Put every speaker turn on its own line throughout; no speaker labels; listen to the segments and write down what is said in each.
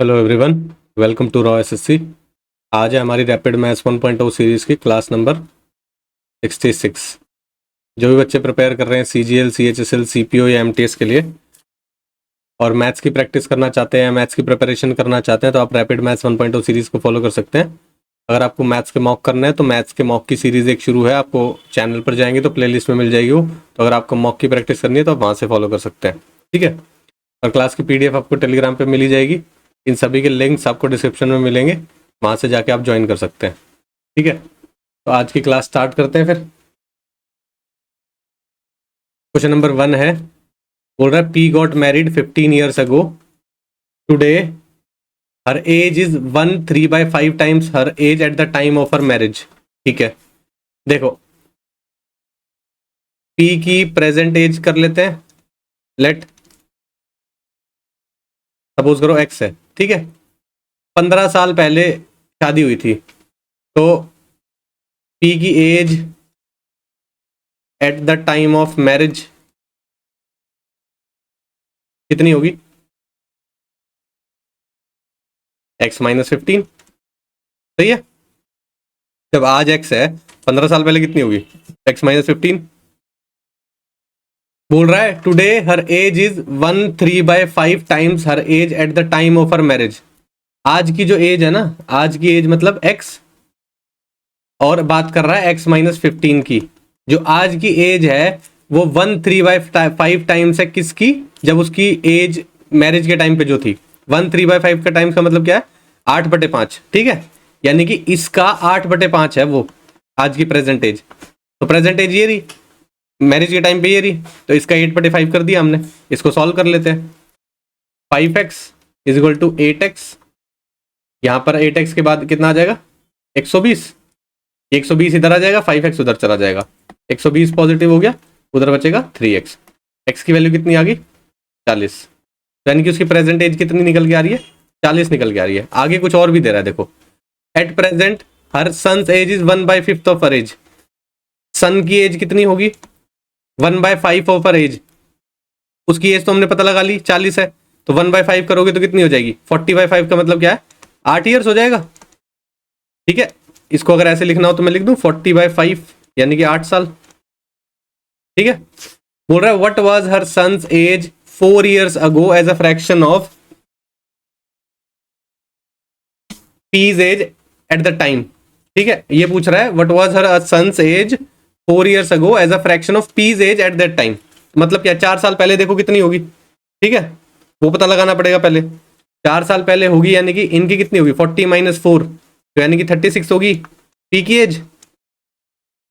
Hello everyone, welcome to raw SSC. आज है हमारी रैपिड मैथ्स 1.0 सीरीज़ की क्लास नंबर 66। जो भी बच्चे प्रिपेयर कर रहे हैं सीजीएल, सीएचएसएल, सीपीओ या एमटीएस के लिए और मैथ्स की प्रैक्टिस करना चाहते हैं, मैथ्स की प्रिपरेशन करना चाहते हैं, तो आप रैपिड मैथ्स 1.0 सीरीज़ को फॉलो कर सकते हैं। अगर आपको मैथ्स के मॉक करना है तो मैथ्स के मॉक की सीरीज़ एक शुरू है, आपको चैनल पर जाएंगे तो प्लेलिस्ट में मिल जाएगी वो। तो अगर आपको मॉक की प्रैक्टिस करनी है तो आप वहाँ से फॉलो कर सकते हैं, ठीक है। और क्लास की पीडीएफ आपको टेलीग्राम पे मिल ही जाएगी। इन सभी के लिंक्स आपको डिस्क्रिप्शन में मिलेंगे, वहाँ से जाके आप ज्वाइन कर सकते हैं, ठीक है। तो आज की क्लास स्टार्ट करते हैं फिर। क्वेश्चन नंबर 1 है, बोल रहा है P got married 15 years ago, today her age is 1/3/5 times her age at the time of her marriage. ठीक है, देखो पी की प्रेजेंट एज कर लेते हैं, लेट सपोज करो एक्स है, ठीक है। 15 साल पहले शादी हुई थी, तो पी की age at the time of marriage कितनी होगी? x-15, सही है। जब आज x है, 15 साल पहले कितनी होगी? x-15। बोल रहा है today her age is 1/3/5 times her age at the time of her marriage. आज की जो एज है ना, आज की एज मतलब x, और बात कर रहा है x-15 की। जो आज की एज है वो 1/3/5 टाइम्स है किसकी? जब उसकी एज मैरिज के टाइम पे जो थी। 1/3/5 का टाइम्स का मतलब क्या है? 8/5, ठीक है। यानी कि इसका 8/5 है वो आज की प्रेजेंट एज। तो प्रेजेंट एज ये रही, मैरिज के टाइम पे ये रही, तो इसका 8/5 कर दिया हमने। इसको सॉल्व कर लेते हैं। 5x is equal to 8x, यहाँ पर 8x के बाद कितना आ जाएगा? 120। 120 इधर आ जाएगा, 5x उधर चला जाएगा। 120 पॉजिटिव हो गया, उधर बचेगा 3x। x की वैल्यू कितनी आ गई? 40। यानी कि उसकी प्रेजेंट एज कितनी निकल के आ रही है? 40 निकल के आ रही है। आगे कुछ और भी दे रहा है, देखो। At present her son's age is 1/5 of her age. Son की एज कितनी होगी? 1/5 ऑफ हर एज। उसकी एज तो हमने पता लगा ली, 40 है, तो 1/5 करोगे तो कितनी हो जाएगी? 40/5 का मतलब क्या है? 8 ईयर्स हो जाएगा, ठीक है। इसको अगर ऐसे लिखना हो तो मैं लिख दूं 40/5, यानी कि 8 साल, ठीक है। बोल रहा है what was her son's age 4 years ago as a fraction of P's age at the time, ठीक है। ये पूछ रहा है what was her son's age 4 years ago as a fraction of P's age at that time. मतलब क्या? 4 साल पहले देखो कितनी होगी, ठीक है, वो पता लगाना पड़ेगा पहले। 4 साल पहले होगी, यानी कि इनकी कितनी होगी? 40 - 4, तो यानी कि 36 होगी पी की एज।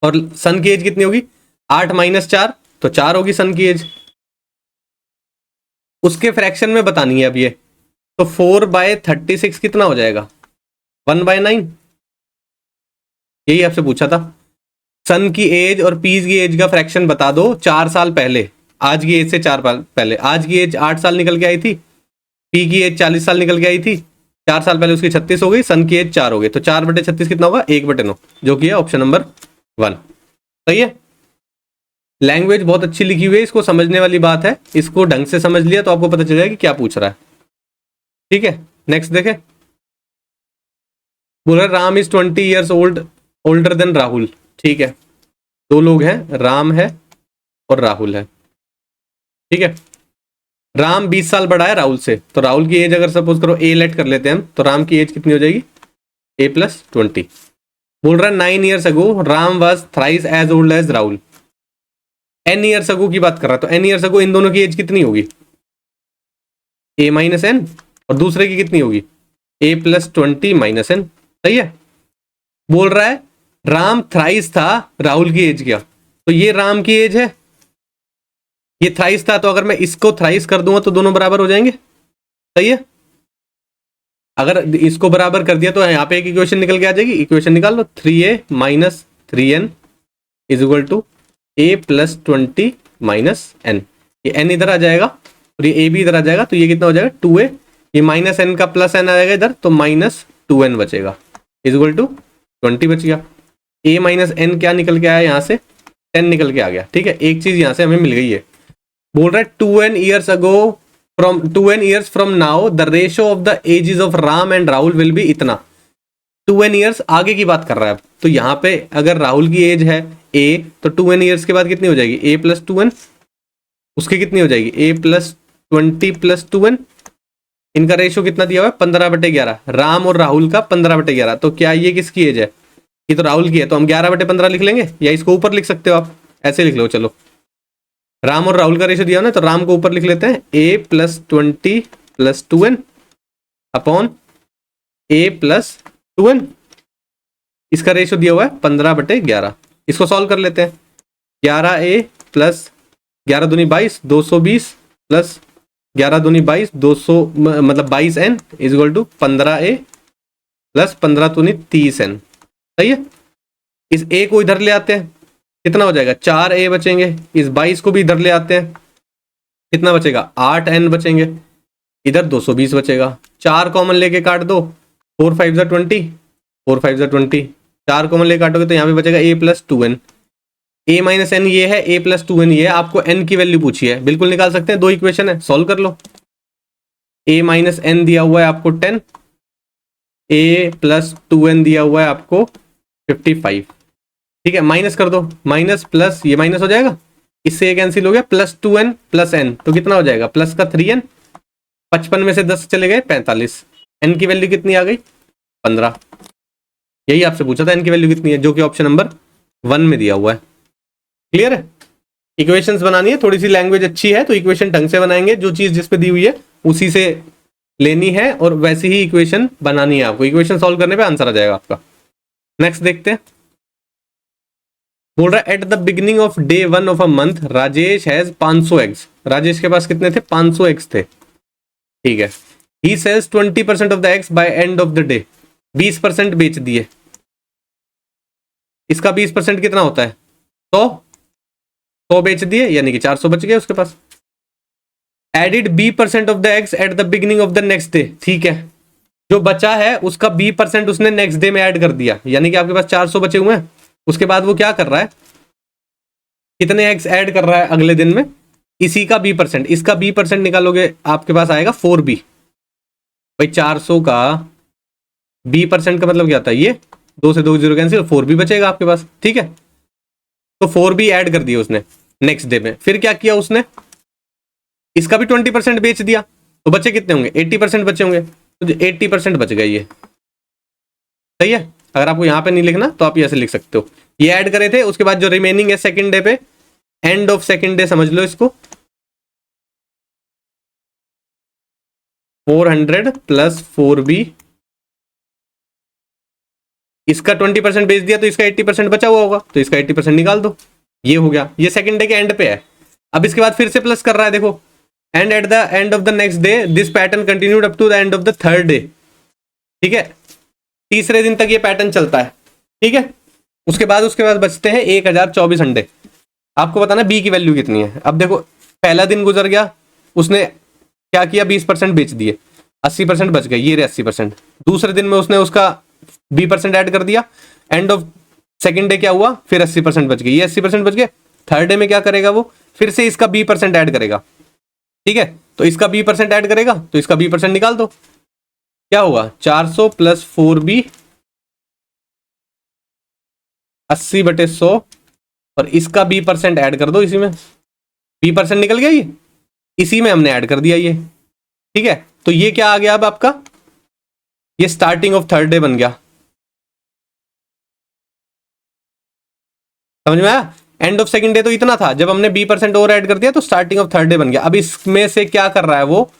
और सन की एज कितनी होगी? 8 - 4, तो 4 होगी सन की एज। उसके फ्रैक्शन में बतानी है अब ये, तो 4/36 कितना हो जाएगा? 1/9। यही आपसे पूछा था, सन की एज और पीज की एज का फ्रैक्शन बता दो 4 साल पहले। आज की एज से 4 साल पहले, आज की एज 8 साल निकल के आई थी, पी की एज 40 साल निकल के आई थी। 4 साल पहले उसकी 36 हो गई, सन की एज 4 हो गई, तो 4/36 कितना होगा? 1/9, जो कि है ऑप्शन नंबर 1। सही है। लैंग्वेज बहुत अच्छी लिखी हुई है, इसको समझने वाली बात है। इसको ढंग से समझ लिया तो आपको पता चल जाएगा कि क्या पूछ रहा है, ठीक है। नेक्स्ट देखें। बोल रहा है Ram is 20 years older than Rahul, ठीक है। दो लोग हैं, राम है और राहुल है, ठीक है। राम 20 साल बड़ा है राहुल से, तो राहुल की एज अगर सपोज करो ए लेट कर लेते हैं हम, तो राम की एज कितनी हो जाएगी? A+20। बोल रहा है 9 years ago Ram was thrice as old as Rahul. n years ago की बात कर रहा है, तो n ईयर्स अगो इन दोनों की एज कितनी होगी? A-n, और दूसरे की कितनी होगी? A+20 - n, सही है। बोल रहा है राम थ्राइस था राहुल की एज क्या, तो ये राम की एज है, ये थ्राइस था, तो अगर मैं इसको थ्राइस कर दूंगा तो दोनों बराबर हो जाएंगे, सही है। अगर इसको बराबर कर दिया तो यहाँ पे एक इक्वेशन निकल के आ जाएगी। इक्वेशन निकाल लो, 3A - 3n is equal to A+20 - n। ये n इधर आ जाएगा और ये a भी इधर आ जाएगा, तो ये कितना हो जाएगा? 2A। ये -n का +n आ जाएगा इधर, तो -2n बचेगा, इज इक्वल टू 20 बच गया। A - n क्या निकल के आया यहाँ से? 10 निकल के आ गया, ठीक है। एक चीज यहाँ से हमें मिल गई है। बोल रहा है 2n years ago from 2n years from now the ratio of the ages of Ram and Rahul will be इतना। 2n ईयर्स आगे की बात कर रहा है। तो यहाँ पे अगर राहुल की एज है a, तो 2n ईयर्स के बाद कितनी हो जाएगी, a प्लस 2n, उसकी कितनी हो जाएगी a प्लस 20 प्लस 2n। इनका रेशियो कितना दिया हुआ है, 15/11। राम और राहुल का 15/11। तो क्या ये किसकी एज है, ये तो राहुल की है, तो हम 11/15 लिख लेंगे, या इसको ऊपर लिख सकते हो आप, ऐसे लिख लो। चलो राम और राहुल का रेशियो दिया ना, तो राम को ऊपर लिख लेते हैं a plus 20 plus 2n upon a plus 2n। इसका रेशियो दिया हुआ है 15/11। इसको सॉल्व कर लेते हैं। 11a प्लस 11 दूनी 22, 220 प्लस 11 दूनी 22, 200 मतलब 22n is equal to 15a plus 15 दूनी 30n। सही है। इस a को इधर ले आते हैं, कितना हो जाएगा, 4a बचेंगे। इस 22 को भी इधर ले आते हैं, कितना बचेगा, 8n बचेंगे। इधर 220 बचेगा। 4 कॉमन लेके काट दो, 4 5 20, 4 5 20, 4 कॉमन लेके काटोगे तो यहाँ पे बचेगा a plus 2n। a minus n ये है, a प्लस 2n ये है। आपको n की वैल्यू पूछी है, बिल्कुल निकाल सकते हैं, दो इक्वेशन है, सॉल्व कर लो। a माइनस एन दिया हुआ है आपको 10, a प्लस 2n दिया हुआ है आपको 55। ठीक है, माइनस कर दो, माइनस प्लस ये माइनस हो जाएगा, इससे ये कैंसिल हो गया, प्लस 2n प्लस n, तो कितना हो जाएगा, प्लस का 3n। 55 में से 10 चले गए 45। n की वैल्यू कितनी आ गई, 15। यही आपसे पूछा था n की वैल्यू कितनी है, जो कि ऑप्शन नंबर 1 में दिया हुआ है। क्लियर है। इक्वेशंस बनानी है, थोड़ी सी लैंग्वेज अच्छी है तो इक्वेशन ढंग से बनाएंगे, जो चीज जिस पे दी हुई है उसी से लेनी है और वैसी ही इक्वेशन बनानी है आपको। इक्वेशन सॉल्व करने पे आंसर आ जाएगा आपका। नेक्स्ट देखते हैं। बोल रहा है at the beginning of day 1 of a month Rajesh has 500 eggs. Rajesh के पास कितने थे, 500 एग्स थे। ठीक है। He sells 20% of the eggs by end of the day. 20% बेच दिए। इसका 20% कितना होता है, 100 बेच दिए, यानी कि 400 बच गए उसके पास। Added b% of the eggs at the beginning of the next day. ठीक है, जो बचा है उसका b% उसने नेक्स्ट डे में ऐड कर दिया, यानी कि आपके पास 400 बचे हुए हैं। उसके बाद वो क्या कर रहा है, कितने एग्स ऐड कर रहा है अगले दिन में, इसी का b%। इसका b% निकालोगे आपके पास आएगा 4b। भाई 400 का b% का मतलब क्या होता है, ये 2 से 2 0 कैंसिल, 4b बचेगा आपके पास। ठीक है, तो 4b ऐड कर दिया उसने नेक्स्ट डे में। फिर क्या किया उसने, इसका भी 20% बेच दिया, तो बचे कितने होंगे, 80% बचे होंगे, तो 80% बच गए ये। सही है। अगर आपको यहां पे नहीं लिखना तो आप ऐसे लिख सकते हो, ये ऐड करे थे, उसके बाद जो रिमेनिंग है सेकंड डे पे, एंड ऑफ सेकंड डे समझ लो इसको, 400 प्लस 4b, इसका 20% बेच दिया तो इसका 80% बचा हुआ होगा, तो इसका 80% निकाल दो। ये हो गया, ये सेकंड डे के एंड पे है। अब इसके बाद फिर से प्लस कर रहा है, देखो, and at the end of the next day this pattern continued up to the end of the third day. ठीक है, तीसरे दिन तक ये पैटर्न चलता है। ठीक है, उसके बाद बचते हैं 1024 अंडे। आपको बताना बी की वैल्यू कितनी है। अब देखो, पहला दिन गुजर गया, उसने क्या किया, 20% बेच दिए, 80% बच गए, ये रहे 80%। दूसरे दिन में उसने उसका b% ऐड कर दिया, एंड ऑफ सेकंड डे क्या हुआ, फिर 80% बच गए, ये 80% बच गए। थर्ड डे में क्या करेगा वो, फिर से इसका b% ऐड करेगा। ठीक है, तो इसका b% ऐड करेगा, तो इसका b% निकाल दो, क्या होगा, 400 प्लस 4b 80/100, और इसका b% ऐड कर दो इसी में, b% निकल गया, ये इसी में हमने ऐड कर दिया ये। ठीक है, तो ये क्या आ गया अब आपका, ये स्टार्टिंग ऑफ थर्ड डे बन गया। समझ में आया। एंड ऑफ सेकंड डे तो इतना था, जब हमने b% और ऐड कर दिया तो स्टार्टिंग ऑफ थर्ड डे बन गया। अब इसमें से क्या कर रहा है वो,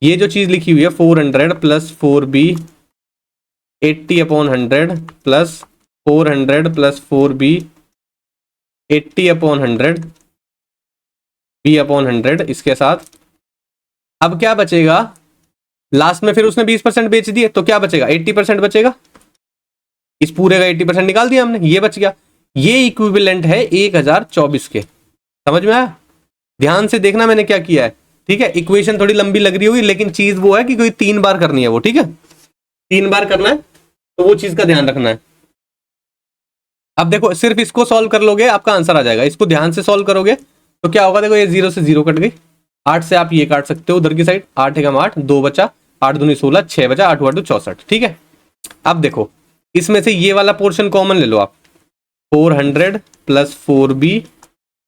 ये जो चीज लिखी हुई है 400 plus 4b 80/100 plus 400 plus 4b 80/100 b/100, इसके साथ अब क्या बचेगा लास्ट में, फिर उसने 20% बेच दिए तो क्या बचेगा, 80% बचेगा। इस पूरे का 80% निकाल दिया हमने, ये बच गया। ये इक्विवेलेंट है 1024 के। समझ में आया। ध्यान से देखना मैंने क्या किया है। ठीक है, इक्वेशन थोड़ी लंबी लग रही होगी, लेकिन चीज वो है कि कोई 3 बार करनी है वो। ठीक है, 3 बार करना है, तो वो चीज का ध्यान रखना है। अब देखो, सिर्फ इसको सॉल्व कर लोगे आपका आंसर आ जाएगा। इसको ध्यान से सॉल्व करोगे तो क्या होगा, देखो ये 0 से 0 कट गई, 8 से आप ये काट सकते हो उधर की साइड, 8 एकम 8, 2 बचा, 8 दूनी 16, 6 बचा, 8 8 64। ठीक है, अब देखो इसमें से ये वाला पोर्शन कॉमन ले लो आप, 400 प्लस 4b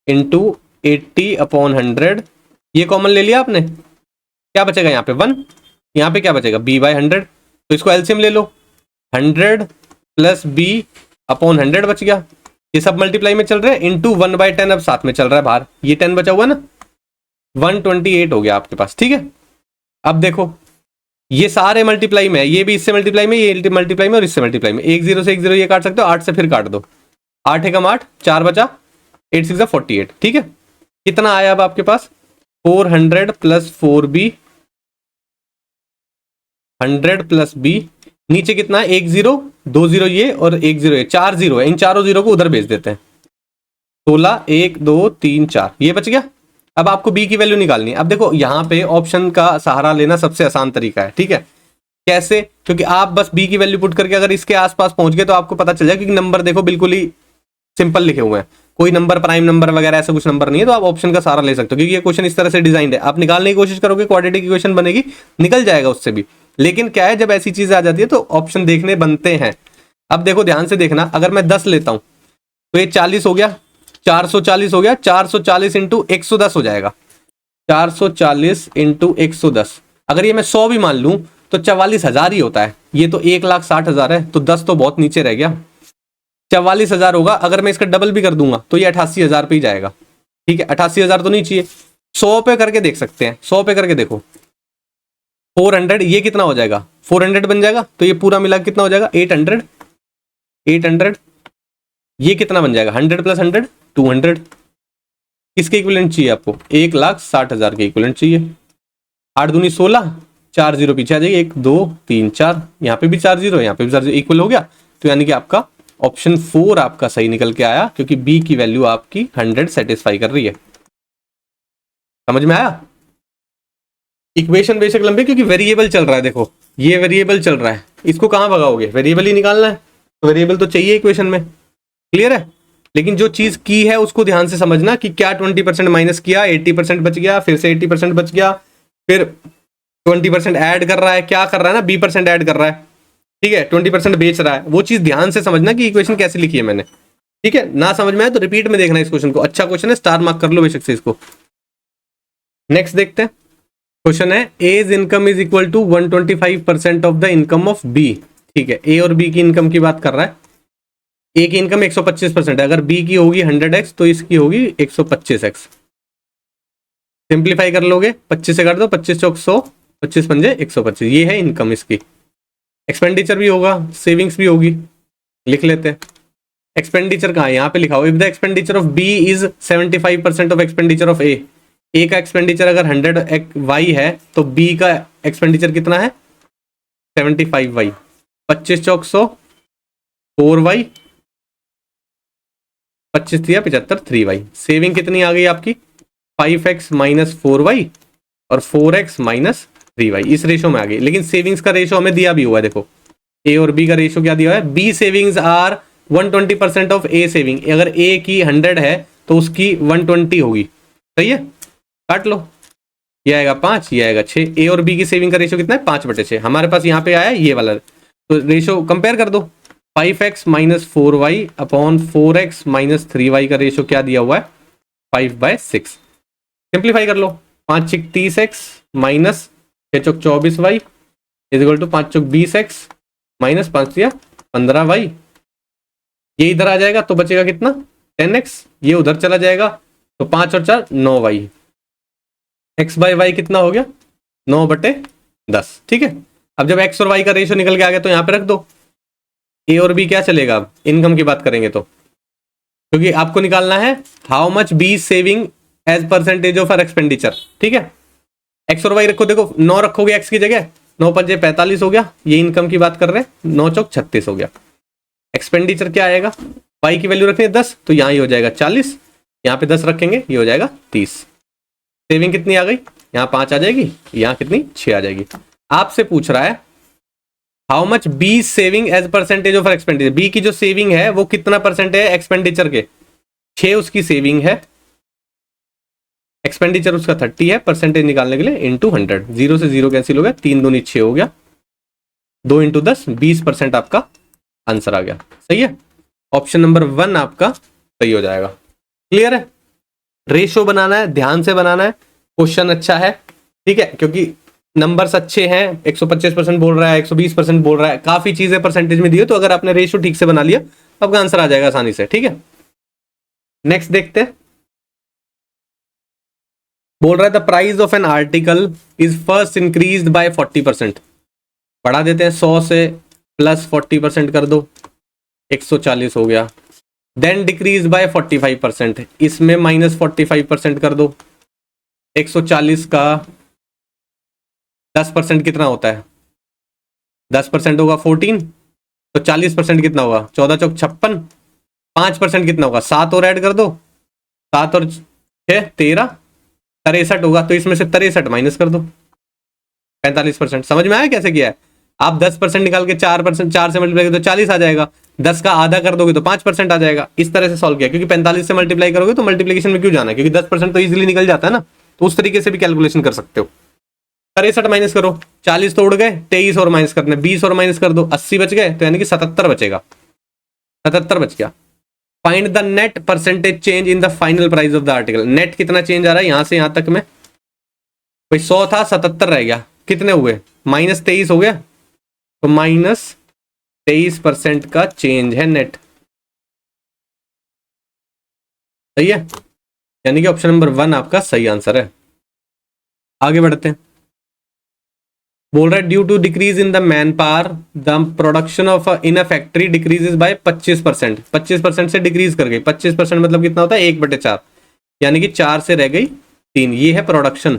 इंटू 80/100, ये कॉमन ले लिया आपने, क्या बचेगा यहाँ पे 1, यहाँ पे क्या बचेगा b/100, तो इसको एलसीएम ले लो, 100 प्लस b/100 बच गया, ये सब मल्टीप्लाई में चल रहे हैं, इंटू 1/10 अब साथ में चल रहा है बाहर, ये 10 बचा हुआ ना, 128 हो गया आपके पास। ठीक है, अब देखो ये सारे मल्टीप्लाई में है, ये भी इससे मल्टीप्लाई में, ये मल्टीप्लाई में और इससे मल्टीप्लाई में, 1 0 से 1 0 ये काट सकते हो, 8 से फिर काट दो, 8 एकम 8, 4 बचा, 8 6 48। ठीक है, कितना आया अब आपके पास 400 प्लस 4b, 100 प्लस b, नीचे कितना है 1 0 2 0 ये और 1 0 ये, 4 0 है, इन चारों जीरो को उधर भेज देते हैं, 16 1 2 3 4, ये बच गया। अब आपको b की वैल्यू निकालनी है। अब देखो यहाँ पे ऑप्शन का सहारा लेना सबसे आसान तरीका है। ठीक है, कैसे, क्योंकि आप बस b की वैल्यू पुट करके अगर इसके आसपास पहुंच गए तो आपको पता चल जाएगा, क्योंकि नंबर देखो बिल्कुल ही सिंपल लिखे हुए हैं, कोई नंबर प्राइम नंबर वगैरह ऐसा कुछ नंबर नहीं है, तो आप ऑप्शन का सहारा ले सकते हो, क्योंकि ये क्वेश्चन इस तरह से डिजाइंड है। आप निकालने की कोशिश करोगे, क्वाड्रेटिक इक्वेशन बनेगी, निकल जाएगा उससे भी, लेकिन क्या है जब ऐसी चीजें आ जाती है तो ऑप्शन देखने बनते हैं। अब देखो ध्यान से देखना, अगर मैं 10 लेता हूं तो ये 40 हो गया, 440 हो गया, 440 इंटू 110 हो जाएगा, 440 इंटू 110। अगर ये मैं 100 भी मान लूं तो 44,000 ही होता है, ये तो 1,60,000 है, तो 10 तो बहुत नीचे रह गया, 44,000 होगा। अगर मैं इसका डबल भी कर दूंगा तो ये 88,000 पे ही जाएगा। ठीक है, 88,000 तो नहीं चाहिए, 100 पे करके देख सकते हैं, 100 पे करके देखो, 400 ये कितना हो जाएगा, 400 बन जाएगा, तो ये पूरा मिला कितना हो जाएगा 800, 800 ये कितना बन जाएगा 100 प्लस 100 200, किसके इक्विवेलेंट चाहिए आपको 1,60,000 के इक्विवेलेंट चाहिए। 8 दूनी 16, 4 0 पीछे आ जाएगी, 1 2 3 4, यहाँ पे भी 4 0, यहाँ पे भी 4 0, इक्वल हो गया। तो यानी कि आपका ऑप्शन 4 आपका सही निकल के आया, क्योंकि बी की वैल्यू आपकी 100 सेटिस्फाई कर रही है। समझ में आया? इक्वेशन बेशक लंबी, क्योंकि वेरिएबल चल रहा है, देखो ये वेरिएबल चल रहा है, इसको कहां भगाओगे, वेरिएबल ही निकालना है, तो वेरिएबल तो चाहिए इक्वेशन में, क्लियर है। लेकिन जो चीज की है उसको ध्यान से समझना कि क्या 20% माइनस किया, 80% बच गया, फिर से 80% बच गया, फिर 20% ऐड कर रहा है, क्या कर रहा है ना, b% ऐड कर रहा है, ठीक है, 20% बेच रहा है, वो चीज ध्यान से समझना कि इक्वेशन कैसे लिखी है मैंने। ठीक है, ना समझ में आए तो रिपीट में देखना इस क्वेश्चन को, अच्छा क्वेश्चन है, स्टार मार्क कर लो बेशक से इसको। नेक्स्ट देखते हैं, क्वेश्चन है A's income is equal to 125% of the income of B. ठीक है, ए और बी की इनकम की बात कर रहा है, ए की इनकम 125% है, अगर बी की होगी 100x तो इसकी होगी 125x। सिंप्लीफाई कर लोगे, 25 से कर दो, 25 चौक 100, 25 पंजे 125, ये है इनकम इसकी। एक्सपेंडिचर भी होगा, सेविंग्स भी होगी, लिख लेते हैं। एक्सपेंडिचर कहाँ है, यहाँ पे लिखा हो, if the expenditure of B is 75% of expenditure of A. A का एक्सपेंडिचर अगर 100y है तो बी का एक्सपेंडिचर कितना है 75y। 25 चौक 100, 4y, 25 दिया 75, 3y। सेविंग कितनी आ गई आपकी 5x माइनस 4y और 4x माइनस 3y, इस रेशो में आ गई। लेकिन सेविंग्स का रेशो हमें दिया भी हुआ है, देखो ए और बी का रेशो क्या दिया हुआ है, B savings are 120% of A saving. अगर ए की 100 है तो उसकी 120 होगी, सही है, काट लो, ये आएगा 5, ये आएगा 6। ए और बी की सेविंग का रेशो कितना है 5/6, हमारे पास यहाँ पे आया ये वाला, तो रेशो कंपेयर कर दो, 5x minus 4y upon 4x minus 3y का रेशो क्या दिया हुआ है 5/6। सिंप्लीफाई कर लो, 5 6 30x माइनस 6 चौक 24y इज इक्वल टू 5 चौक 20x माइनस 5 दिया 15y। ये इधर आ जाएगा तो बचेगा कितना 10x, ये उधर चला जाएगा तो 5 और 4 9y, x/y कितना हो गया 9/10। ठीक है, अब जब x और y का रेशो निकल के आ गया तो यहाँ पे रख दो। ए और बी क्या चलेगा, अब इनकम की बात करेंगे तो, क्योंकि आपको निकालना है how much B saving as percentage of are expenditure. ठीक है, एक्स और वाई रखो, देखो 9 रखोगे एक्स की जगह, 9 पंजे 45 हो गया, ये इनकम की बात कर रहे हैं, 9 चौक 36 हो गया। एक्सपेंडिचर क्या आएगा, वाई की वैल्यू रखनी है 10 तो यहाँ ही हो जाएगा 40, यहाँ पे 10 रखेंगे ये हो जाएगा 30। सेविंग कितनी आ गई, यहाँ 5 आ जाएगी, यहाँ कितनी 6 आ जाएगी। आपसे पूछ रहा है how much B saving as percentage of expenditure, B की जो सेविंग है वो कितना परसेंट है एक्सपेंडिचर के, 6 उसकी सेविंग है, एक्सपेंडिचर उसका 30 है, परसेंटेज निकालने के लिए इंटू 100, 0 से 0 कैंसिल हो गया, 3 दूनी 6 हो गया, 2 इंटू 10 20% आपका आंसर आ गया। सही है, ऑप्शन नंबर 1 आपका सही हो जाएगा। क्लियर है, रेशो बनाना है, ध्यान से बनाना है, क्वेश्चन अच्छा है, ठीक है, क्योंकि नंबर्स अच्छे हैं, 125% बोल रहा है, 120% बोल रहा है, काफी चीजें परसेंटेज में दी हो, तो अगर आपने रेशो ठीक से बना लिया तो आपका आंसर आ जाएगा आसानी से। ठीक है, नेक्स्ट देखते हैं। बोल रहा है the price of an article is first increased by 40%। बढ़ा देते हैं, 100 से प्लस 40% कर दो, 140 हो गया। देन डिक्रीज बाय 45%, इसमें माइनस 45% कर दो, 140 का 10% कितना होता है, 10% होगा 14, तो 40% कितना होगा, 14 चौक 56, 5% कितना होगा, 7 और ऐड कर दो, 7 और 6 13, 63 होगा, तो इसमें से 63 माइनस कर दो, 45%। समझ में आया कैसे किया है? आप 10% निकाल के 4%, 4 से मल्टीप्लाई तो 40 आ जाएगा, 10 का आधा कर दोगे तो 5% आ जाएगा। इस तरह से सॉल्व किया, क्योंकि 45 से मल्टीप्लाई करोगे तो मल्टीप्लिकेशन में क्यों जाना है, क्योंकि 10% तो इजीली निकल जाता है ना, तो उस तरीके से भी कैलकुलेशन कर सकते हो। 63 माइनस करो, 40 तो उड़ गए, 23 और माइनस करने, 20 और माइनस कर दो, 80 बच गए, तो यानी कि 77 बचेगा, 77 बच गया। Find the net percentage change in the final price of the article. Net कितना चेंज आ रहा है यहां से यहां तक में, भाई 100 था 77 रह गया, कितने हुए, माइनस 23 हो गया, तो माइनस 23% का चेंज है नेट। सही है, यानी कि ऑप्शन नंबर 1 आपका सही आंसर है। आगे बढ़ते हैं। बोल रहा है due to decrease in the man power the production of in a factory decreases by 25%। 25% से डिक्रीज कर गई, 25% मतलब कितना होता है, 1/4, यानी कि 4 से रह गई 3, ये है production.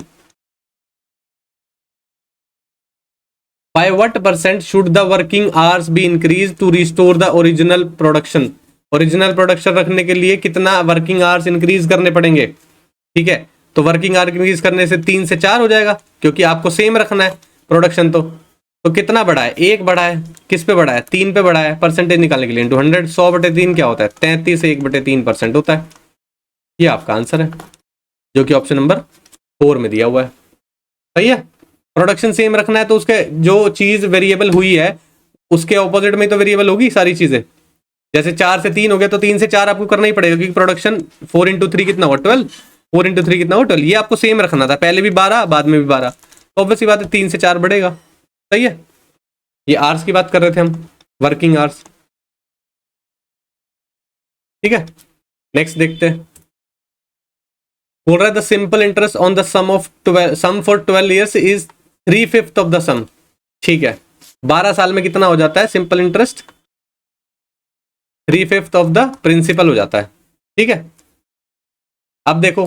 By what percent should the working hours be increase to restore the original production. Original production रखने के लिए कितना वर्किंग आवर्स इंक्रीज करने पड़ेंगे। ठीक है, तो वर्किंग आवर इंक्रीज करने से 3 से 4 हो जाएगा, क्योंकि आपको सेम रखना है प्रोडक्शन। तो कितना बढ़ा है, 1 बढ़ा है, किस पे बढ़ा है, 3 पे बढ़ा है, परसेंटेज निकालने के लिए इंटू 100, 100/3 क्या होता है, 33 से 1/3% होता है। ये आपका आंसर है, जो कि ऑप्शन नंबर 4 में दिया हुआ है। सही है, प्रोडक्शन सेम रखना है, तो उसके जो चीज वेरिएबल हुई है उसके ऑपोजिट में तो वेरिएबल होगी सारी चीजें। जैसे 4 से 3 हो गया, तो 3 से 4 आपको करना ही पड़ेगा, क्योंकि प्रोडक्शन 4 इंटू 3 कितना हुआ, 12, 4 इंटू 3 कितना हुआ, 12। ये आपको सेम रखना था, पहले भी 12 बाद में भी 12, तो ऑब्वियस बात है 3 से 4 बढ़ेगा। सही है, ये आवर्स की बात कर रहे थे हम, वर्किंग आवर्स। ठीक है, नेक्स्ट देखते हैं। बोल रहा है the simple interest on the sum of 12 sum for 12 years is 3/5 of the sum. ठीक है, 12 साल में कितना हो जाता है simple interest, 3/5 of the principal हो जाता है। ठीक है, अब देखो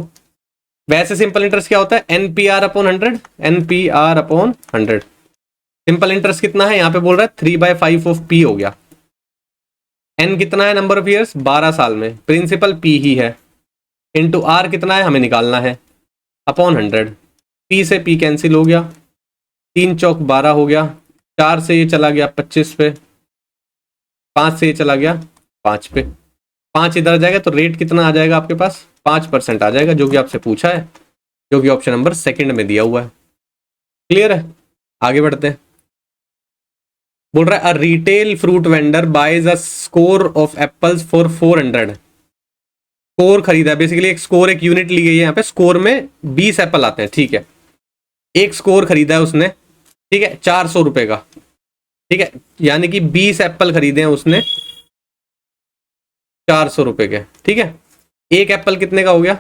वैसे सिंपल इंटरेस्ट क्या होता है, NPR upon 100, NPR upon 100। Simple interest कितना है, यहां पे बोल रहा है 3/5 ऑफ P हो गया। N कितना है, नंबर ऑफ ईयर्स 12 साल में, प्रिंसिपल P ही है, इंटू R कितना है हमें निकालना है, अपॉन 100। P से P कैंसिल हो गया, 3 चौक 12 हो गया, 4 से ये चला गया 25 पे, 5 से ये चला गया 5 पे, 5 इधर जाएगा तो रेट कितना आ जाएगा आपके पास, 5% आ जाएगा, जो कि आपसे पूछा है, जो कि ऑप्शन नंबर 2 में दिया हुआ है। क्लियर है, आगे बढ़ते हैं। बोल रहा है a retail fruit vendor buys a score of apples for 400। Score खरीदा है, बेसिकली एक स्कोर, एक यूनिट ली गई है यहाँ पे, स्कोर में 20 एप्पल आते हैं। ठीक है, एक स्कोर खरीदा है उसने, ठीक है, 400 रुपए का। ठीक है, यानी कि 20 एप्पल खरीदे हैं उसने 400 रुपए के। ठीक है, एक एप्पल कितने का हो गया,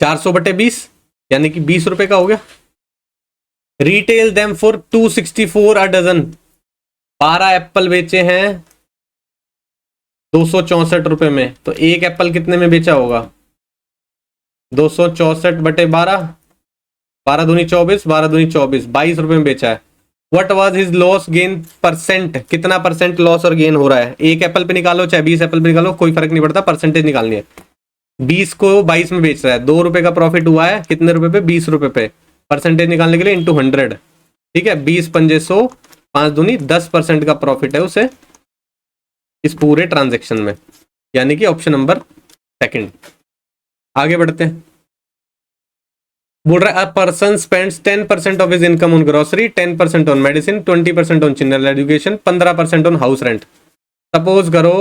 400/20, यानी कि 20 रुपए का हो गया। Retail them for 264 a dozen. 12 apple बेचे हैं 264 रुपए में, तो एक एप्पल कितने में बेचा होगा, 264/12, 12 दूनी 24, 12 दूनी 24, 22 रुपए में बेचा है। What was his loss gain percent, कितना परसेंट लॉस और गेन हो रहा है, एक एप्पल पे निकालो चाहे 20 एप्पल पे निकालो, कोई फर्क नहीं पड़ता, परसेंटेज निकालनी है। 20 को 22 में बेच रहा है, 2 रुपए का प्रॉफिट हुआ है, कितने रुपए पे, 20 रुपए पे, परसेंटेज निकालने के लिए इंटू 100। ठीक है, 20 पंजे 100, 5 दूनी 10% का प्रॉफिट है उसे इस पूरे ट्रांजेक्शन में, यानी कि ऑप्शन नंबर 2। आगे बढ़ते हैं। बोल रहा है a person spends 10% of his income on grocery, 10% on medicine, 20% on children education, 15% on house rent. Suppose करो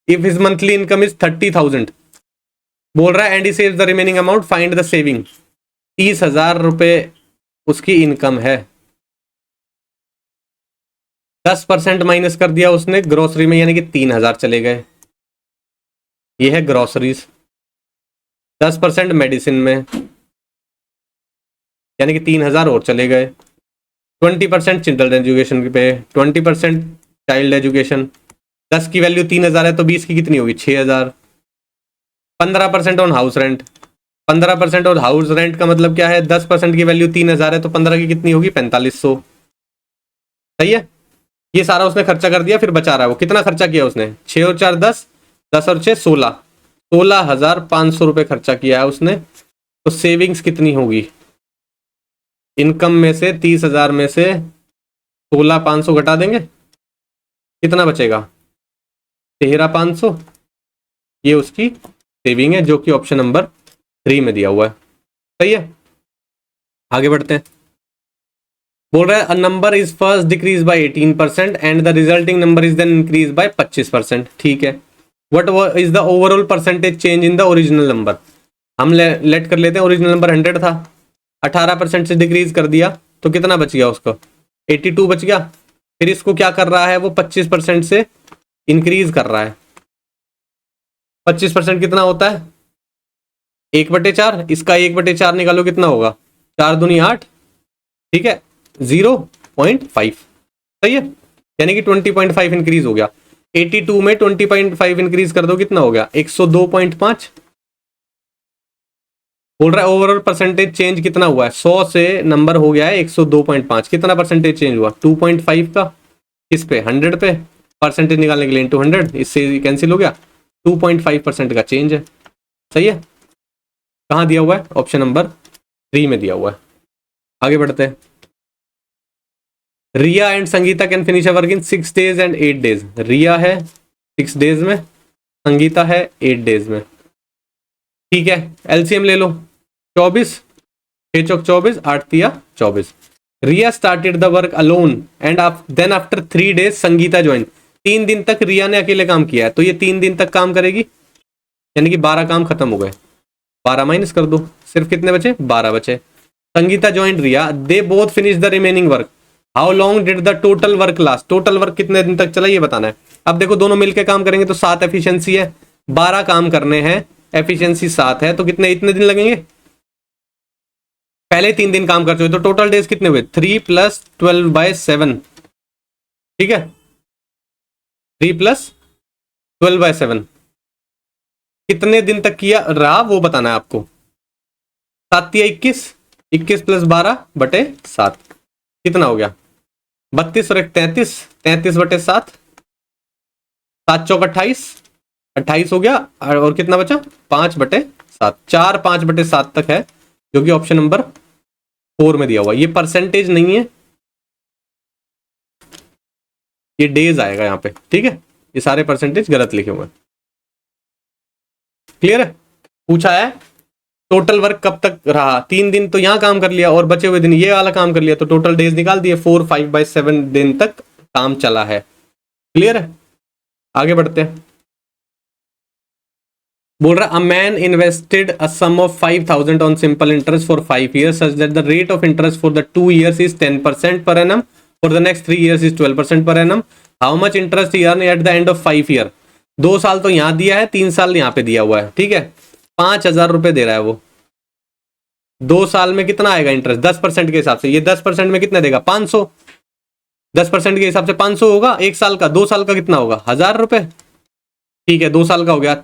if his monthly income is 30,000, बोल रहा है and he saves the remaining amount, find the saving. 30,000 रुपए उसकी income है, 10% minus कर दिया उसने ग्रोसरी में, यानी कि 3,000 चले गए। ये है ग्रोसरीज। 10% मेडिसिन में, यानी कि 3,000 और चले गए। 20% चिल्ड्रन एजुकेशन पे, 20% चाइल्ड एजुकेशन। 10 की वैल्यू 3,000 है तो 20 की कितनी होगी? 6,000। 15% ऑन हाउस रेंट। 15% और हाउस रेंट का मतलब क्या है? 10% की वैल्यू 3,000 है तो 15 की कितनी होगी? 4,500। सही है। ये सारा उसने खर्चा कर दिया, फिर बचा रहा है वो। कितना खर्चा किया उसने? 6 और 4 10, 10 और 6 16, 16,500 रुपये खर्चा किया है उसने। तो सेविंग्स कितनी होगी? इनकम में से 30,000 में से 16,500 घटा देंगे, कितना बचेगा? 13,500। ये उसकी सेविंग है, जो कि ऑप्शन नंबर 3 में दिया हुआ है। सही है। आगे बढ़ते हैं। बोल रहा है a number is first decrease by 18% and the resulting number is then increase by 25%। ठीक है। What is the overall percentage change in the original number? हम लेट कर लेते हैं ओरिजिनल नंबर 100 था, 18% से डिक्रीज कर दिया तो कितना बच गया उसको? 82 बच गया। फिर इसको क्या कर रहा है वो? 25% से इंक्रीज कर रहा है। 25% कितना होता है? 1/4। इसका 1/4 निकालो, कितना होगा? 4 दूनी 8। ठीक है, 0.5। सही है, यानी कि 20.5 इंक्रीज हो गया। 82 में 20.5 इंक्रीज कर दो, कितना हो गया? 102.5। बोल रहा है ओवरऑल परसेंटेज चेंज कितना हुआ है? 100 से नंबर हो गया है 102.5। कितना परसेंटेज चेंज हुआ? 2.5 का। किस पे? 100 पे। परसेंटेज निकालने के लिए इंटू 100, इससे कैंसिल हो गया। 2.5% का चेंज है। सही है। कहाँ दिया हुआ है? ऑप्शन नंबर 3 में दिया हुआ है। आगे बढ़ते हैं। Riya and Sangeeta can finish a work in 6 days and 8 days। Riya है 6 days में, संगीता है 8 days में। ठीक है, एलसीएम ले लो। 24, 6 चौक 24, 8 तिया 24। Riya started the work alone and then after 3 days Sangeeta join. 3 दिन तक रिया ने अकेले काम किया है, तो ये 3 दिन तक काम करेगी, यानी कि 12 काम खत्म हो गए। 12 माइनस कर दो, सिर्फ कितने बचे? 12 बचे। Sangeeta join Riya, they both finish the remaining work. How long did the total work last? Total work कितने दिन तक चला ये बताना है। अब देखो दोनों मिलकर काम करेंगे तो 7 एफिशिएंसी है, 12 काम करने हैं, एफिशिएंसी 7 है, तो कितने इतने दिन लगेंगे? पहले 3 दिन काम कर चुके, तो टोटल डेज कितने हुए? 3 + 12/7। ठीक है, 3 + 12/7 कितने दिन तक किया रहा वो बताना है आपको। 7 या 21, 21 + 12/7 कितना हो गया? 32 और 33, 33/7, 7 चौक 28, 28 हो गया। और कितना बचा? 5/7, 4 5/7 तक है, जो कि ऑप्शन नंबर 4 में दिया हुआ। ये परसेंटेज नहीं है, ये डेज आएगा यहाँ पे। ठीक है, ये सारे परसेंटेज गलत लिखे हुए हैं। क्लियर है। पूछा है टोटल वर्क कब तक रहा? 3 दिन तो यहाँ काम कर लिया और बचे हुए दिन ये वाला काम कर लिया, तो टोटल डेज निकाल दिए। 4 5/7 दिन तक काम चला है। क्लियर है। आगे बढ़ते हैं। बोल रहा a man invested a sum of 5,000 on simple interest for 5 years such that the rate of interest for the 2 years is 10% per annum, for the next 3 years is 12% per annum। How much interest he earn at the end of 5 year? 2 साल तो यहाँ दिया है, 3 साल यहाँ पे दिया हुआ है। ठीक है, 5,000 रुपए दे रहा है वो। 2 साल में कितना आएगा इंटरेस्ट? 10% के हिसाब से। ये 10% में कितना देगा? 500। 10% के हिसाब से 500 होगा 1 साल का। 2 साल का कितना होगा? 1,000 रुपए। ठीक है, 2 साल का हो गया।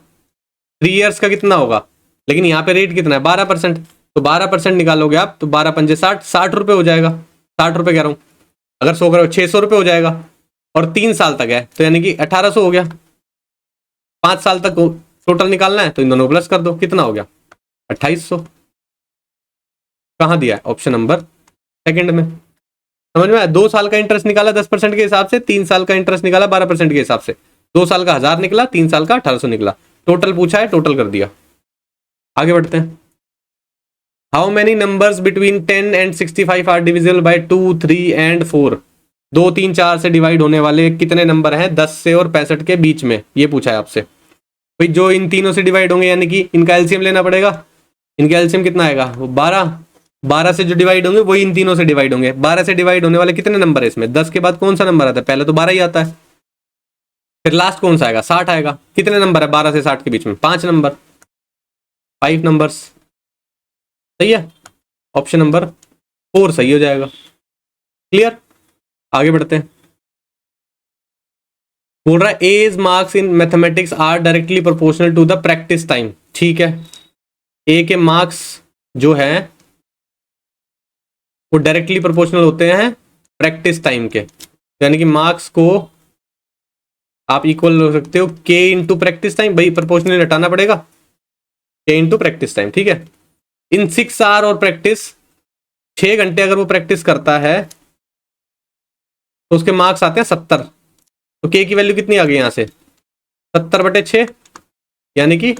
3 years का कितना होगा? लेकिन यहाँ पे रेट कितना है? 12%। तो 12% निकालोगे आप तो 12 पंजे 60, 60 रुपए हो जाएगा। 60 रुपए कह रहा हूँ, अगर 100 करो 600 रुपए हो जाएगा। और 3 साल तक है तो यानी कि 1,800 हो गया। 5 साल तक टोटल निकालना है तो इन दोनों प्लस कर दो, कितना हो गया? 2,800। कहाँ दिया है? ऑप्शन नंबर 2 में। समझ में आया? 2 साल का इंटरेस्ट निकाला 10% के हिसाब से, 3 साल का इंटरेस्ट निकाला 12% के हिसाब से। 2 साल का 1,000 निकला, 3 साल का 1,800 निकला। टोटल पूछा है, टोटल कर दिया। आगे बढ़ते हैं। How many numbers between 10 and 65 are divisible by 2, 3 and 4? 2, 3, 4 से डिवाइड होने वाले कितने नंबर हैं 10 से और 65 के बीच में, ये पूछा है आपसे। भाई जो इन तीनों से डिवाइड होंगे यानी कि इनका एलसीएम लेना पड़ेगा। इनका एलसीएम कितना आएगा, वो 12। 12 से जो डिवाइड होंगे वही इन तीनों से डिवाइड होंगे। 12 से डिवाइड होने वाले कितने नंबर है इसमें, 10 के बाद कौन सा नंबर आता है, पहले तो 12 ही आता है, फिर लास्ट कौन सा आएगा, 60 आएगा। कितने नंबर है 12 से 60 के बीच में, 5 नंबर, 5 नंबर्स। सही है, ऑप्शन नंबर 4 सही हो जाएगा। क्लियर, आगे बढ़ते हैं। बोल रहा है as marks in mathematics are directly proportional to the practice time. ठीक है, ए के मार्क्स जो है वो डायरेक्टली प्रोपोर्शनल होते हैं प्रैक्टिस टाइम के, यानी कि मार्क्स को आप इक्वल हो सकते हो के इंटू प्रैक्टिस टाइम। भाई प्रोपोर्शनल हटाना पड़ेगा, के इंटू प्रैक्टिस टाइम। ठीक है, इन 6 आवर और प्रैक्टिस 6 घंटे अगर वो प्रैक्टिस करता है तो उसके मार्क्स आते हैं 70। तो के की वैल्यू कितनी आ गई यहाँ से, 70/6 यानी कि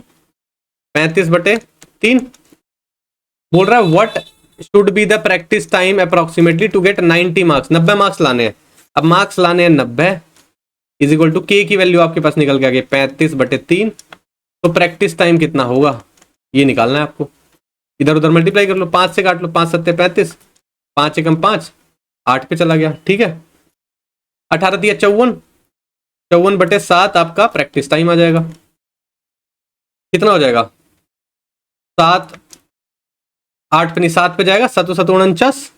35/3। बोल रहा है what should be the practice time approximately to get 90 marks. 90 marks लाने हैं। अब मार्क्स लाने हैं 90 इज इक्वल टू के की वैल्यू आपके पास निकल के आ गई 35/3। तो प्रैक्टिस टाइम कितना होगा ये निकालना है आपको। इधर उधर मल्टीप्लाई कर लो, 5 से काट लो, 5 7 35, 5 एकम 5, 8 पे चला गया। ठीक है, 18 दिया 54, 54/7 आपका प्रैक्टिस टाइम आ जाएगा। कितना हो जाएगा, 7, 8 पे नहीं 7 पे जाएगा, 7 7 49,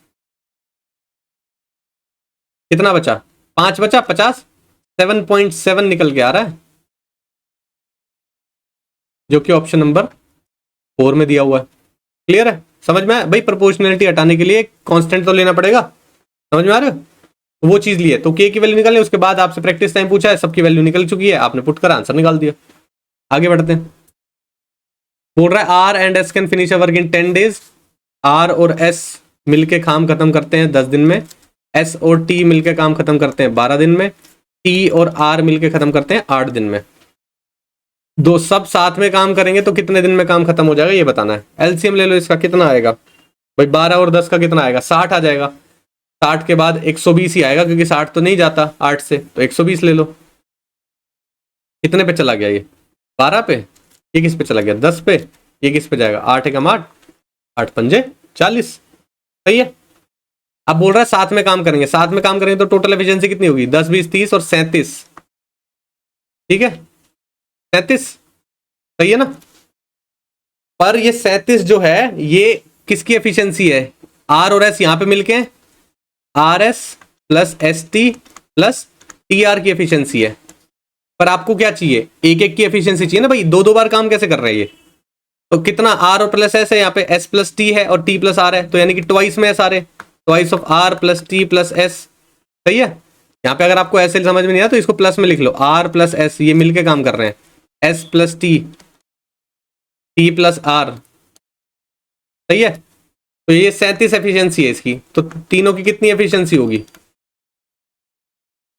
कितना बचा, 5 बचा, 50, 7.7 निकल के आ रहा है, जो कि ऑप्शन नंबर 4 में दिया हुआ है। क्लियर है, समझ में आया? भाई प्रोपोर्शनलिटी हटाने के लिए कांस्टेंट तो लेना पड़ेगा, समझ में आ रहा है? वो चीज लिए तो के की वैल्यू निकालनी, उसके बाद आपसे प्रैक्टिस टाइम पूछा है, सबकी वैल्यू निकल चुकी है, आपने पुट कर आंसर निकाल दिया। आगे बढ़ते हैं। बोल रहा है R and S can finish a work in 10 days। R और एस मिलके काम खत्म करते हैं 10 दिन में, एस और टी मिलके काम खत्म करते हैं 12 दिन में, टी और आर मिलके खत्म करते हैं 8 दिन में। दो सब साथ में काम करेंगे तो कितने दिन में काम खत्म हो जाएगा ये बताना है। एलसीएम ले लो इसका, कितना आएगा भाई, 12 और 10 का कितना आएगा, 60 आ जाएगा। 60 के बाद 120 ही आएगा क्योंकि 60 तो नहीं जाता 8 से, तो 120 ले लो। कितने पे चला गया ये, 12 पे, ये किस पे चला गया 10 पे, ये किस पे जाएगा 8 एकम 8, 8 पंजे 40। सही है। अब बोल रहा है साथ में काम करेंगे, साथ में काम करेंगे तो टोटल एफिशिएंसी कितनी होगी, 10 20 30 और 37। ठीक है, 37 सही है ना। पर ये 37 जो है ये किसकी एफिशिएंसी है, आर और एस यहां पे मिलके R S plus S T plus T R की एफिशिएंसी है। पर आपको क्या चाहिए, एक एक की एफिशिएंसी चाहिए ना भाई, दो दो बार काम कैसे कर रहे हैं ये। तो कितना आर और प्लस एस है, यहाँ पे एस प्लस टी है और टी प्लस आर है, तो यानी कि ट्वाइस में है सारे, twice of R plus T plus S. सही है। यहाँ पे अगर आपको ऐसे समझ में नहीं आया तो इसको प्लस में लिख लो, आर प्लस एस ये मिलके काम कर रहे हैं, S plus T, T plus R. सही है। तो ये 37 एफिशिएंसी है इसकी, तो तीनों की कितनी एफिशिएंसी होगी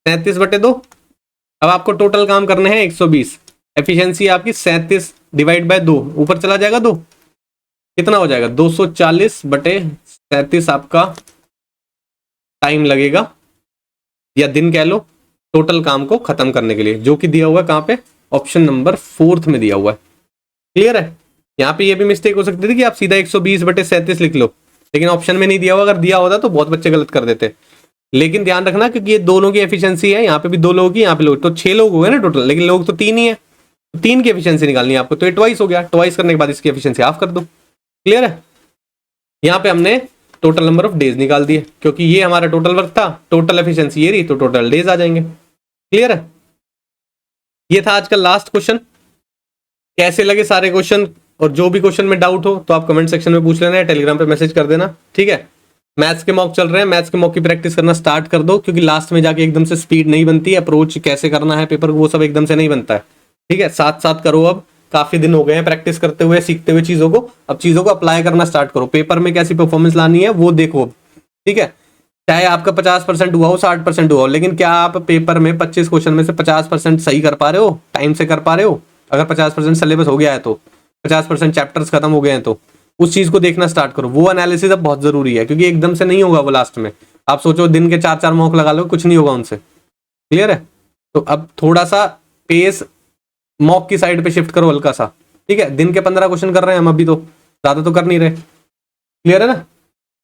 37/2। अब आपको टोटल काम करने हैं 120, एफिशिएंसी आपकी 37 डिवाइड बाय 2, ऊपर चला जाएगा 2, कितना हो जाएगा 240/37 आपका टाइम लगेगा या दिन कह लो टोटल काम को खत्म करने के लिए, जो कि दिया हुआ है कहाँ पे, ऑप्शन नंबर 4 में दिया हुआ है। क्लियर है। यहाँ पे ये भी मिस्टेक हो सकती थी कि आप सीधा 120/37 लिख लो, लेकिन ऑप्शन में नहीं दिया हुआ, अगर दिया होता तो बहुत बच्चे गलत कर देते। लेकिन ध्यान रखना क्योंकि ये दोनों की एफिशिएंसी है, यहाँ पे भी 2 लोगों की, यहाँ पे लोग तो 6 लोग हो गए ना टोटल, लेकिन लोग तो 3 ही है, तो 3 की एफिशिएंसी निकालनी है आपको, तो ये ट्वाइस हो गया, ट्वाइस करने के बाद इसकी एफिशिएंसी हाफ कर दो। क्लियर है। यहाँ पे हमने टोटल नंबर ऑफ डेज निकाल दिए क्योंकि ये हमारा टोटल वर्क था, टोटल एफिशिएंसी ये रही, तो टोटल डेज आ जाएंगे। क्लियर है। ये था आज का लास्ट क्वेश्चन। कैसे लगे सारे क्वेश्चन, और जो भी क्वेश्चन में डाउट हो तो आप कमेंट सेक्शन में पूछ लेना है, टेलीग्राम पे मैसेज कर देना। ठीक है। मैथ्स के मॉक चल रहे हैं, मैथ्स के मॉक की प्रैक्टिस करना स्टार्ट कर दो, क्योंकि लास्ट में जाके एकदम से स्पीड नहीं बनती है, अप्रोच कैसे करना है पेपर को वो सब एकदम से नहीं बनता है। ठीक है, साथ साथ करो। अब काफी दिन हो गए हैं प्रैक्टिस करते हुए, सीखते हुए चीजों को, अब चीजों को अप्लाई करना स्टार्ट करो, पेपर में कैसी परफॉर्मेंस लानी है वो देखो। ठीक है, चाहे आपका 50% हुआ हो 60% हुआ हो, लेकिन क्या आप पेपर में 25 क्वेश्चन में से 50% सही कर पा रहे हो, टाइम से कर पा रहे हो। अगर 50% सिलेबस हो गया है तो 50% चैप्टर्स खत्म हो गए हैं, तो उस चीज को देखना स्टार्ट करो। वो एनालिसिस अब बहुत जरूरी है, क्योंकि एकदम से नहीं होगा वो लास्ट में। आप सोचो दिन के 4-4 मॉक लगा लो, कुछ नहीं होगा उनसे। क्लियर है? तो अब थोड़ा सा पेस मॉक की साइड पे शिफ्ट करो हल्का सा, ठीक है? दिन के 15 क्वेश्चन कर रहे हैं हम अभी, तो ज्यादा तो कर नहीं रहे। क्लियर है ना?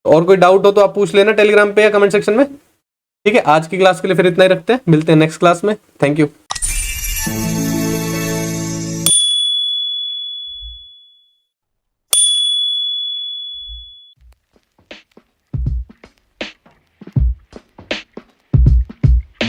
और कोई डाउट हो तो आप पूछ लेना टेलीग्राम पे या कमेंट सेक्शन में, ठीक है? आज की क्लास के लिए फिर इतना ही रखते हैं, मिलते हैं नेक्स्ट क्लास में। Thank you.